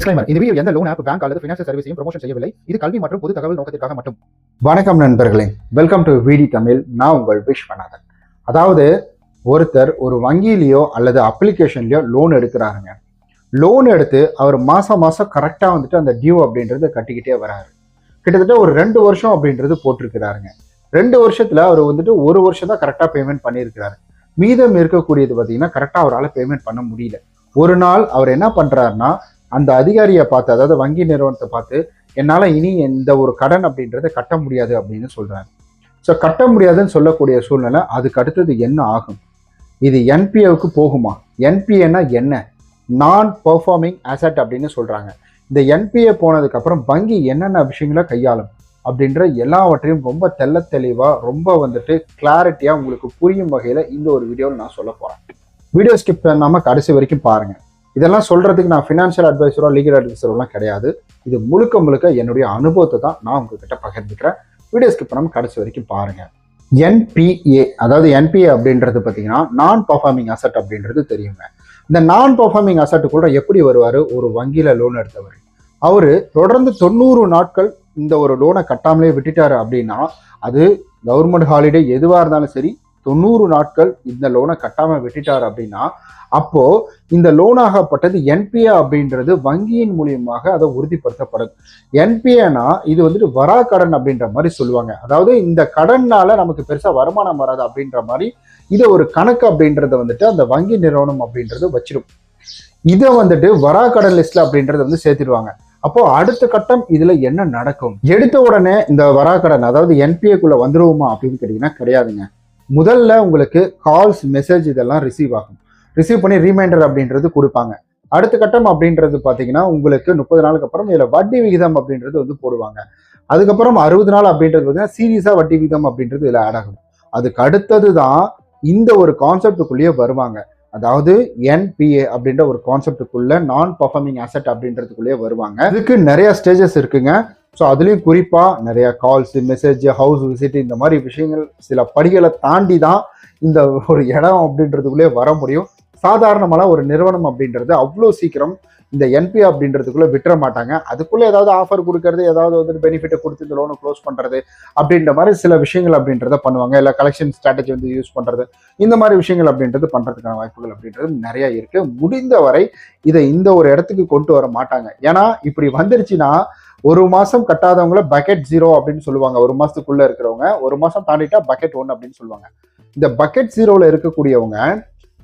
Disclaimer. இந்த video எந்த loan app, bank அல்லது ஃபினான்ஷியல் சர்வீஸையும் ப்ரமோஷன் செய்யவில்லை. இது கல்வி மற்றும் பொது தகவல் நோக்கத்திற்காக மட்டும். வணக்கம் நண்பர்களே, வெல்கம் டு விடி தமிழ். நான் உங்கள் விஸ்வநாதன். அதாவது ஒருத்தர் ஒரு வங்கியிலையோ அல்லது அப்ளிகேஷன்லையோ லோன் எடுக்கிறாருங்க. லோன் எடுத்து அவர் மாசம் கரெக்டாக வந்துட்டு அந்த டியூ அப்படின்றத கட்டிக்கிட்டே வராரு. கிட்டத்தட்ட ஒரு 2 வருஷம் அப்படின்றது போட்டிருக்கிறாருங்க. 2 வருஷத்துல அவர் வந்துட்டு 1 வருஷம் தான் கரெக்டாக பேமெண்ட் பண்ணியிருக்கிறாரு. மீதம் இருக்கக்கூடியது பார்த்தீங்கன்னா கரெக்டாக அவரால் பேமெண்ட் பண்ண முடியல. ஒரு நாள் அவர் என்ன பண்றாருன்னா, அந்த அதிகாரியை பார்த்து, அதாவது வங்கி நிறுவனத்தை பார்த்து, என்னால் இனி எந்த ஒரு கடன் அப்படின்றத கட்ட முடியாது அப்படின்னு சொல்றாரு. ஸோ கட்ட முடியாதுன்னு சொல்லக்கூடிய சூழ்நிலை, அதுக்கு அடுத்தது என்ன ஆகும்? இது என்பிஏவுக்கு போகுமா? என்பிஏன்னா என்ன? நான் பெர்ஃபார்மிங் அசட் அப்படின்னு சொல்றாங்க. இந்த என்பிஏ போனதுக்கு அப்புறம் வங்கி என்னென்ன விஷயங்களை கையாளும் அப்படின்ற எல்லாவற்றையும் ரொம்ப தெளிவாக ரொம்ப வந்துட்டு கிளாரிட்டியாக உங்களுக்கு புரியும் வகையில் இந்த ஒரு வீடியோவில் நான் சொல்ல போகிறேன். வீடியோ ஸ்கிப் பண்ணாமல் கடைசி வரைக்கும் பாருங்க. இதெல்லாம் சொல்றதுக்கு நான் ஃபினான்ஷியல் அட்வைசரோ லீகல் அட்வைசரோலாம் கிடையாது. இது முழுக்க என்னுடைய அனுபவத்தை தான் நான் உங்ககிட்ட பகிர்ந்துக்கிறேன். வீடியோ ஸ்கிப் பண்ணாமல் கடைசி வரைக்கும் பாருங்க. என்பிஏ, அதாவது என்பிஏ அப்படின்றது பார்த்தீங்கன்னா நான் பெர்ஃபார்மிங் அசட் அப்படின்றது தெரியுங்க. இந்த நான் பெர்ஃபார்மிங் அசட்டுக்குள்ள எப்படி வருவார்? ஒரு வங்கியில லோன் எடுத்தவர் அவரு தொடர்ந்து 90 நாட்கள் இந்த ஒரு லோனை கட்டாமலே விட்டுட்டாரு அப்படின்னா, அது கவர்மெண்ட் ஹாலிடே எதுவாக இருந்தாலும் சரி, 90 நாட்கள் இந்த லோனை கட்டாம விட்டுட்டார் அப்படின்னா, அப்போ இந்த லோனாகப்பட்டது என்பிஏ அப்படின்றது வங்கியின் மூலியமாக அதை உறுதிப்படுத்தப்படும். என்பிஏனா இது வந்துட்டு வரா கடன் அப்படின்ற மாதிரி சொல்லுவாங்க. அதாவது இந்த கடன்னால நமக்கு பெருசா வருமானம் வராது அப்படின்ற மாதிரி இதை ஒரு கணக்கு அப்படின்றத வந்துட்டு அந்த வங்கி நிறுவனம் அப்படின்றது வச்சிடும். இதை வந்துட்டு வரா கடன் லிஸ்ட்ல அப்படின்றத வந்து சேர்த்திடுவாங்க. அப்போ அடுத்த கட்டம் இதுல என்ன நடக்கும்? எடுத்த உடனே இந்த வரா கடன், அதாவது என்பிஏக்குள்ள வந்துருவோமா அப்படின்னு கேட்டீங்கன்னா கிடையாதுங்க. முதல்ல உங்களுக்கு கால்ஸ், மெசேஜ் இதெல்லாம் ரிசீவ் ஆகும். ரிசீவ் பண்ணி ரீமைண்டர் அப்படின்றது கொடுப்பாங்க. அடுத்த கட்டம் அப்படின்றது பார்த்தீங்கன்னா உங்களுக்கு 30 நாளுக்கு அப்புறம் இதில் வட்டி விகிதம் அப்படின்றது வந்து போடுவாங்க. அதுக்கப்புறம் 60 நாள் அப்படின்றது பார்த்தீங்கன்னா சீரியஸாக வட்டி விகிதம் அப்படின்றது இதில் ஆட் ஆகும். அதுக்கு அடுத்தது தான் இந்த ஒரு கான்செப்டுக்குள்ளேயே வருவாங்க. அதாவது என்பிஏ அப்படின்ற ஒரு கான்செப்டுக்குள்ள நான் பெர்ஃபார்மிங் அசட் அப்படின்றதுக்குள்ளேயே வருவாங்க. இதுக்கு நிறைய ஸ்டேஜஸ் இருக்குங்க. ஸோ அதுலேயும் குறிப்பாக நிறைய கால்ஸ், மெசேஜ், ஹவுஸ் விசிட் இந்த மாதிரி விஷயங்கள் சில படிகளை தாண்டி தான் இந்த ஒரு இடம் அப்படின்றதுக்குள்ளே வர முடியும். சாதாரணமான ஒரு நிறுவனம் அப்படின்றது அவ்வளோ சீக்கிரம் இந்த என்பிஏ அப்படின்றதுக்குள்ளே விட்டுற மாட்டாங்க. அதுக்குள்ளே ஏதாவது ஆஃபர் கொடுக்கறது, ஏதாவது வந்துட்டு பெனிஃபிட்டை கொடுத்து இந்த லோனை க்ளோஸ் பண்ணுறது அப்படின்ற மாதிரி சில விஷயங்கள் அப்படின்றத பண்ணுவாங்க. இல்லை கலெக்ஷன் ஸ்ட்ராட்டஜி வந்து யூஸ் பண்ணுறது, இந்த மாதிரி விஷயங்கள் அப்படின்றது பண்ணுறதுக்கான வாய்ப்புகள் அப்படின்றது நிறைய இருக்குது. முடிந்தவரை இதை இந்த ஒரு இடத்துக்கு கொண்டு வர மாட்டாங்க. ஏன்னா இப்படி வந்துருச்சுன்னா 1 மாதம் கட்டாதவங்கள பக்கெட் 0 அப்படின்னு சொல்லுவாங்க. 1 மாதத்துக்குள்ளே இருக்கிறவங்க 1 மாதம் தாண்டிட்டா பக்கெட் 1 அப்படின்னு சொல்லுவாங்க. இந்த பக்கெட் 0ல இருக்கக்கூடியவங்க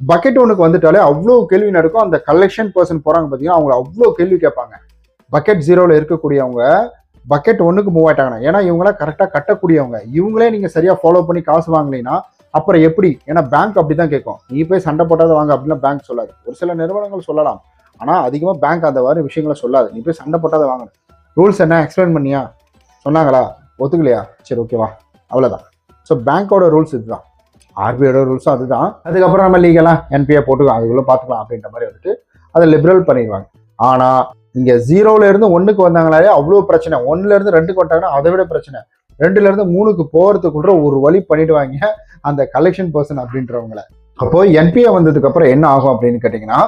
பக்கெட் 1க்கு வந்துட்டாலே அவ்வளோ கேள்வி நடக்கும். அந்த கலெக்ஷன் பர்சன் போறாங்க பார்த்தீங்கன்னா, அவங்க அவ்வளோ கேள்வி கேட்பாங்க. பக்கெட் 0ல இருக்கக்கூடியவங்க பக்கெட் 1க்கு மூவ் ஆயிட்டாங்கன்னா, ஏன்னா இவங்களாம் கரெக்டாக கட்டக்கூடியவங்க. இவங்களே நீங்கள் சரியாக ஃபாலோ பண்ணி காசு வாங்கலைன்னா அப்புறம் எப்படி? ஏன்னா பேங்க் அப்படி தான் கேட்கும். நீ போய் சண்டை போட்டாத வாங்க அப்படின்னா பேங்க் சொல்லாது. ஒரு சில நிறுவனங்கள் சொல்லலாம், ஆனால் அதிகமாக பேங்க் அந்த மாதிரி விஷயங்களை சொல்லாது. நீ போய் சண்டை போட்டாத வாங்க. ரூல்ஸ் என்ன எக்ஸ்பிளைன் பண்ணியா? சொன்னாங்களா? ஒத்துக்கலையா? சரி, ஓகேவா? அவ்வளோதான். ஸோ பேங்க்கோட ரூல்ஸ் இதுதான். ஆர்பிஐயோட ரூல்ஸும் அதுதான். அதுக்கப்புறம் நம்ம லீகலாக என்பிஏ போட்டுக்கலாம், அதுக்குள்ளே பார்த்துக்கலாம் அப்படின்ற மாதிரி வந்துட்டு அதை லிபரல் பண்ணிடுவாங்க. ஆனால் இங்கே 0ல இருந்து 1க்கு வந்தாங்களாலே அவ்வளோ பிரச்சனை. 1ல இருந்து 2க்கு வந்துட்டாங்கன்னா அதை விட பிரச்சனை. 2ல இருந்து 3க்கு போகிறதுக்குள்ள ஒரு வழி பண்ணிடுவாங்க அந்த கலெக்ஷன் பர்சன் அப்படின்றவங்கள. அப்போ என்பிஏ வந்ததுக்கு அப்புறம் என்ன ஆகும் அப்படின்னு கேட்டிங்கன்னா,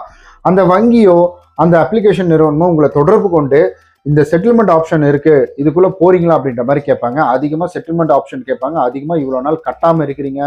அந்த வங்கியோ அந்த அப்ளிகேஷன் நிறுவனமோ உங்களை தொடர்பு கொண்டு இந்த செட்டில்மெண்ட் ஆப்ஷன் இருக்கு, இதுக்குள்ள போறீங்களா அப்படின்ற மாதிரி கேட்பாங்க. அதிகமா செட்டில்மெண்ட் ஆப்ஷன் கேட்பாங்க. அதிகமா இவ்வளவு நாள் கட்டாம இருக்கிறீங்க,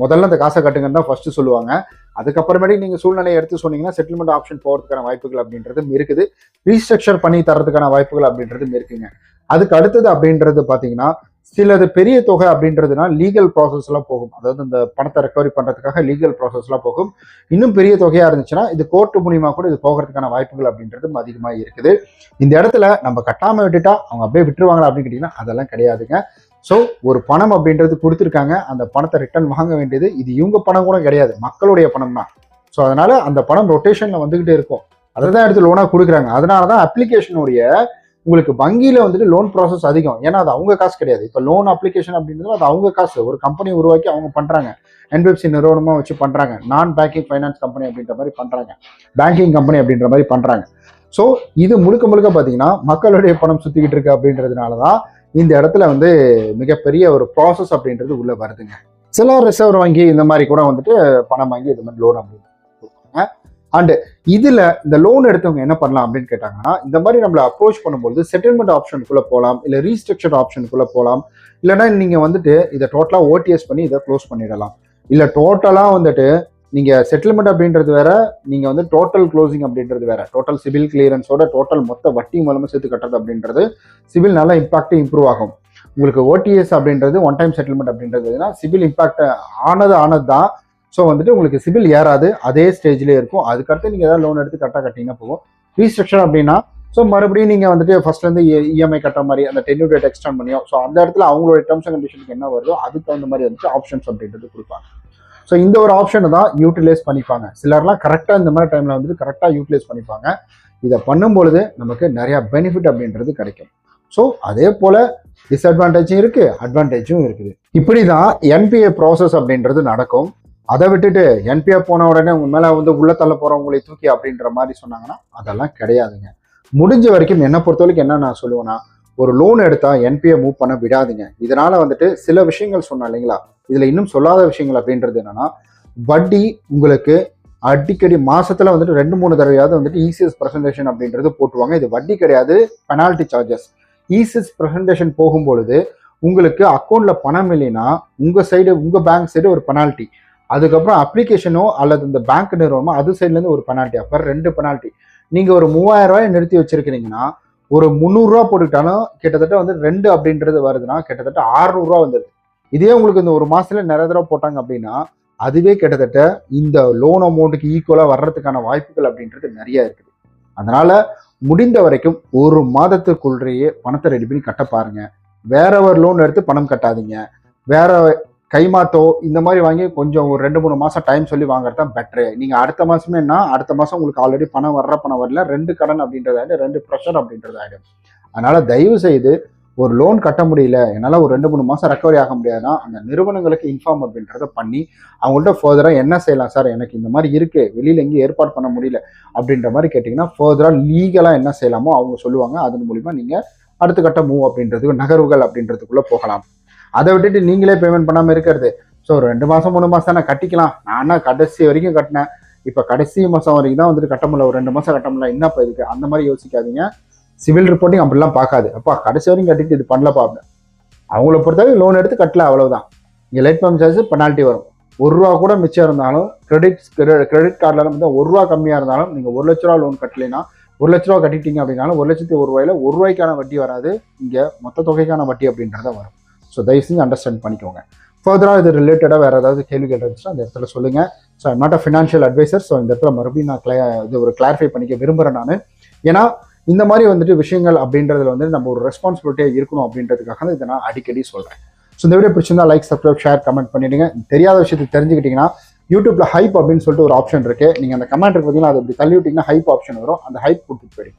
முதல்ல அந்த காசை கட்டுங்கன்னு தான் ஃபர்ஸ்ட் சொல்லுவாங்க. அதுக்கப்புறமேட்டு நீங்க சூழ்நிலையை எடுத்து சொன்னீங்கன்னா செட்டில்மெண்ட் ஆப்ஷன் போறதுக்கான வாய்ப்புகள் அப்படின்றதும் இருக்குது. ரீஸ்ட்ரக்சர் பண்ணி தரதுக்கான வாய்ப்புகள் அப்படின்றதும் இருக்குங்க. அதுக்கு அடுத்தது அப்படின்றது பாத்தீங்கன்னா, சிலது பெரிய தொகை அப்படின்றதுனா லீகல் ப்ராசஸ் எல்லாம் போகும். அதாவது இந்த பணத்தை ரெக்கவரி பண்றதுக்காக லீகல் ப்ராசஸ் எல்லாம் போகும். இன்னும் பெரிய தொகையா இருந்துச்சுன்னா இது கோர்ட் மூலியமா கூட இது போகிறதுக்கான வாய்ப்புகள் அப்படின்றதும் அதிகமா இருக்குது. இந்த இடத்துல நம்ம கட்டாம விட்டுட்டா அவங்க அப்படியே விட்டுருவாங்களா அப்படின்னு கேட்டீங்கன்னா அதெல்லாம் கிடையாதுங்க. ஸோ ஒரு பணம் அப்படின்றது கொடுத்துருக்காங்க, அந்த பணத்தை ரிட்டர்ன் வாங்க வேண்டியது இது இவங்க பணம் கூட கிடையாது, மக்களுடைய பணம் தான். ஸோ அதனால அந்த பணம் ரொட்டேஷன்ல வந்துகிட்டே இருக்கும். அதை தான் எடுத்து லோனா கொடுக்குறாங்க. அதனாலதான் அப்ளிகேஷனுடைய உங்களுக்கு வங்கியில வந்துட்டு லோன் ப்ராசஸ் அதிகம். ஏன்னா அது அவங்க காசு கிடையாது. இப்போ லோன் அப்ளிகேஷன் அப்படின்றது அது அவங்க காசு. ஒரு கம்பெனி உருவாக்கி அவங்க பண்றாங்க, என்பிஎஃப்சி நிறுவனமா வச்சு பண்றாங்க, நான் பேங்கிங் ஃபைனான்ஸ் கம்பெனி அப்படின்ற மாதிரி பண்றாங்க, பேங்கிங் கம்பெனி அப்படின்ற மாதிரி பண்றாங்க. ஸோ இது முழுக்க பார்த்தீங்கன்னா மக்களுடைய பணம் சுத்திக்கிட்டு இருக்கு அப்படின்றதுனாலதான் இந்த இடத்துல வந்து மிகப்பெரிய ஒரு ப்ராசஸ் அப்படின்றது உள்ள வருதுங்க. சில ரிசர்வ் வங்கி இந்த மாதிரி கூட வந்துட்டு பணம் வாங்கி இது மாதிரி லோன் அப்படின்னு கொடுப்பாங்க. அண்ட் இதுல இந்த லோன் எடுத்தவங்க என்ன பண்ணலாம் அப்படின்னு கேட்டாங்கன்னா, இந்த மாதிரி நம்மள அப்ரோச் பண்ணும்போது செட்டில்மெண்ட் ஆப்ஷனுக்குள்ள போகலாம், இல்ல ரீஸ்ட்ரக்சர் ஆப்ஷனுக்குள்ள போகலாம், இல்லைன்னா நீங்க வந்துட்டு இதை டோட்டலா ஓடிஎஸ் பண்ணி இதை க்ளோஸ் பண்ணிடலாம். இல்ல டோட்டலா வந்துட்டு நீங்க செட்டில்மெண்ட் அப்படின்றது வேற, நீங்க வந்து டோட்டல் க்ளோசிங் அப்படின்றது வேற. டோட்டல் சிவில் கிளியரன்ஸோட டோட்டல் மொத்த வட்டி மூலமா சேர்த்து கட்டுறது அப்படின்றது சிவில் நல்லா இம்பாக்ட் இம்ப்ரூவ் ஆகும். உங்களுக்கு ஓடிஎஸ் அப்படின்றது ஒன் டைம் செட்டில்மெண்ட் அப்படின்றதுனா சிவில் இம்பாக்ட் ஆனது தான். ஸோ வந்துட்டு உங்களுக்கு சிவில் ஏறாது, அதே ஸ்டேஜ்லேயே இருக்கும். அதுக்கடுத்து நீங்கள் ஏதாவது லோன் எடுத்து கரெக்டாக கட்டிங்கன்னா போகும். ரீஸ்ட்ரக்சர் அப்படின்னா ஸோ மறுபடியும் நீங்கள் வந்துட்டு ஃபர்ஸ்ட்லேருந்து இஎம்ஐ கட்டுற மாதிரி அந்த டென்யூர் டேட் எக்ஸ்டெண்ட் பண்ணியோ, ஸோ அந்த இடத்துல அவங்களோட டேர்ம்ஸ் அண்ட் கண்டிஷனுக்கு என்ன வருதோ அதுக்கு தகுந்த மாதிரி வந்துட்டு ஆப்ஷன்ஸ் அப்படின்றது கொடுப்பாங்க. ஸோ இந்த ஒரு ஆப்ஷனை தான் யூட்டிலைஸ் பண்ணிப்பாங்க. சிலர்லாம் கரெக்டாக இந்த மாதிரி டைமில் வந்துட்டு கரெக்டாக யூட்டிலைஸ் பண்ணிப்பாங்க. இதை பண்ணும்பொழுது நமக்கு நிறையா பெனிஃபிட் அப்படின்றது கிடைக்கும். ஸோ அதே போல் டிஸ்அட்வான்டேஜும் இருக்குது, அட்வான்டேஜும் இருக்குது. இப்படி தான் என்பிஏ ப்ராசஸ் அப்படின்றது நடக்கும். அதை விட்டுட்டு என்பிஏ போன உடனே உங்க மேலே வந்து உள்ள தள்ள போகிறவங்களை தூக்கி அப்படின்ற மாதிரி சொன்னாங்கன்னா அதெல்லாம் கிடையாதுங்க. முடிஞ்ச வரைக்கும் என்னை பொறுத்த வரைக்கும் என்ன நான் சொல்லுவேன்னா, ஒரு லோன் எடுத்தா என்பிஏ மூவ் பண்ண விடாதுங்க. இதனால வந்துட்டு சில விஷயங்கள் சொன்னேன் இல்லைங்களா, இதுல இன்னும் சொல்லாத விஷயங்கள் அப்படின்றது என்னன்னா, வட்டி உங்களுக்கு அடிக்கடி மாசத்துல வந்துட்டு 2-3 தடவையாவது வந்துட்டு இசிஎஸ் பிரசன்டேஷன் அப்படின்றது போட்டுவாங்க. இது வட்டி கிடையாது, பெனால்டி சார்ஜஸ். இசிஎஸ் பிரசன்டேஷன் போகும்பொழுது உங்களுக்கு அக்கௌண்ட்ல பணம் இல்லைன்னா உங்க சைடு, உங்க பேங்க் சைடு ஒரு பெனால்ட்டி, அதுக்கப்புறம் அப்ளிகேஷனோ அல்லது இந்த பேங்க் நிறுவனமோ அது சைட்லேருந்து ஒரு பெனால்ட்டி. அப்போ 2 பெனால்ட்டி. நீங்கள் ஒரு 3000 ரூபாய் நிறுத்தி வச்சிருக்கிறீங்கன்னா ஒரு 300 ரூபா போட்டுக்கிட்டாலும் கிட்டத்தட்ட வந்து 2 அப்படின்றது வருதுன்னா கிட்டத்தட்ட 600 ரூபா வந்துடுது. இதே உங்களுக்கு இந்த ஒரு மாசத்துல நிறைய தடவை போட்டாங்க அப்படின்னா அதுவே கிட்டத்தட்ட இந்த லோன் அமௌண்ட்டுக்கு ஈக்குவலாக வர்றதுக்கான வாய்ப்புகள் அப்படின்றது நிறைய இருக்குது. அதனால முடிந்த வரைக்கும் ஒரு மாதத்துக்குள்ளேயே பணத்தை ரெடி பண்ணி கட்ட பாருங்க. வேற ஒரு லோன் எடுத்து பணம் கட்டாதீங்க. வேற கைமாத்தோ இந்த மாதிரி வாங்கி கொஞ்சம் ஒரு 2-3 மாசம் டைம் சொல்லி வாங்குறது தான் பெட்ரு. நீங்க அடுத்த மாசமே அடுத்த மாசம் உங்களுக்கு ஆல்ரெடி பணம் வரல, 2 கடன் அப்படின்றது ஆகிடும், 2 ப்ரெஷர் அப்படின்றது ஆகிடும். அதனால தயவு செய்து ஒரு லோன் கட்ட முடியல, என்னால் ஒரு 2-3 மாசம் ரெக்கவரி ஆக முடியாதுன்னா அந்த நிறுவனங்களுக்கு இன்ஃபார்ம் அப்படின்றத பண்ணி அவங்கள்ட்ட ஃபர்தராக என்ன செய்யலாம் சார், எனக்கு இந்த மாதிரி இருக்கு, வெளியில எங்கேயும் ஏற்பாடு பண்ண முடியல அப்படின்ற மாதிரி கேட்டிங்கன்னா ஃபர்தராக லீகலாக என்ன செய்யலாமோ அவங்க சொல்லுவாங்க. அதன் மூலிமா நீங்க அடுத்த கட்ட மூவ் அப்படின்றதுக்கு நகர்வுகள் அப்படின்றதுக்குள்ள போகலாம். அதை விட்டுட்டு நீங்களே பேமெண்ட் பண்ணாமல் இருக்கிறது. ஸோ 2 மாதம் 3 மாதம் தான் கட்டிக்கலாம், நானா கடைசி வரைக்கும் கட்டினேன், இப்போ கடைசி மாதம் வரைக்கும் தான் வந்துட்டு கட்ட முடியல, ஒரு 2 மாதம் கட்ட முடியல, என்னப்பா இதுக்கு, அந்த மாதிரி யோசிக்காதீங்க. சிவில் ரிப்போர்ட்டிங் அப்படிலாம் பார்க்காது. அப்பா கடைசி வரைக்கும் கட்டிட்டு இது பண்ணலப்பா அப்படின்னு அவங்கள பொறுத்தவரை லோன் எடுத்து கட்டல, அவ்வளவுதான். இங்கே லேட் பேமெண்ட் சார்ஜ் பெனால்ட்டி வரும். 1 ரூபா கூட மிச்சம் இருந்தாலும் கிரெடிட் கார்டில் வந்து 1 ரூபா கம்மியாக இருந்தாலும் நீங்கள் 1 லட்ச ரூபா லோன் கட்டலைன்னா 1 லட்ச ரூபா கட்டிட்டீங்க அப்படின்னாலும் 1,01,000 ரூபாயில 1 ரூபாய்க்கான வட்டி வராது, இங்கே மொத்த தொகைக்கான வட்டி அப்படின்றத வரும். ஸோ தயவு செஞ்சு அண்டர்ஸ்டாண்ட் பண்ணிக்கோங்க. ஃபர்தராக இது ரிலேட்டடாக வேறு ஏதாவது கேள்வி கேட்டுருந்துச்சுன்னா அந்த இடத்துல சொல்லுங்கள். So I'm not a financial adviser. ஸோ இந்த இடத்துல மறுபடியும் நான் இது ஒரு கிளாரிஃபை பண்ணிக்க விரும்புகிறேன் நான். ஏன்னா இந்த மாதிரி வந்துட்டு விஷயங்கள் அப்படின்றதுல வந்து நம்ம ஒரு ரெஸ்பான்சிபிலிட்டியாக இருக்கணும் அப்படின்றதுக்காக தான் இதை நான் அடிக்கடி சொல்கிறேன். ஸோ இந்த வீடியோ பிடிச்சிருந்தா லைக், சப்ஸ்கிரைப், ஷேர், கமெண்ட் பண்ணிடுங்க. தெரியாத விஷயத்தை தெரிஞ்சுக்கிட்டிங்கன்னா யூடியூப்ல ஹைப் அப்படின்னு சொல்லிட்டு ஒரு ஆப்ஷன் இருக்குது. நீங்கள் அந்த கமெண்ட் இருக்கு பார்த்தீங்கன்னா அதை இப்படி தள்ளி விட்டிங்கன்னா ஹைப் ஆப்ஷன் வரும். அந்த ஹைப் கொடுத்துட்டு போயிடுங்க.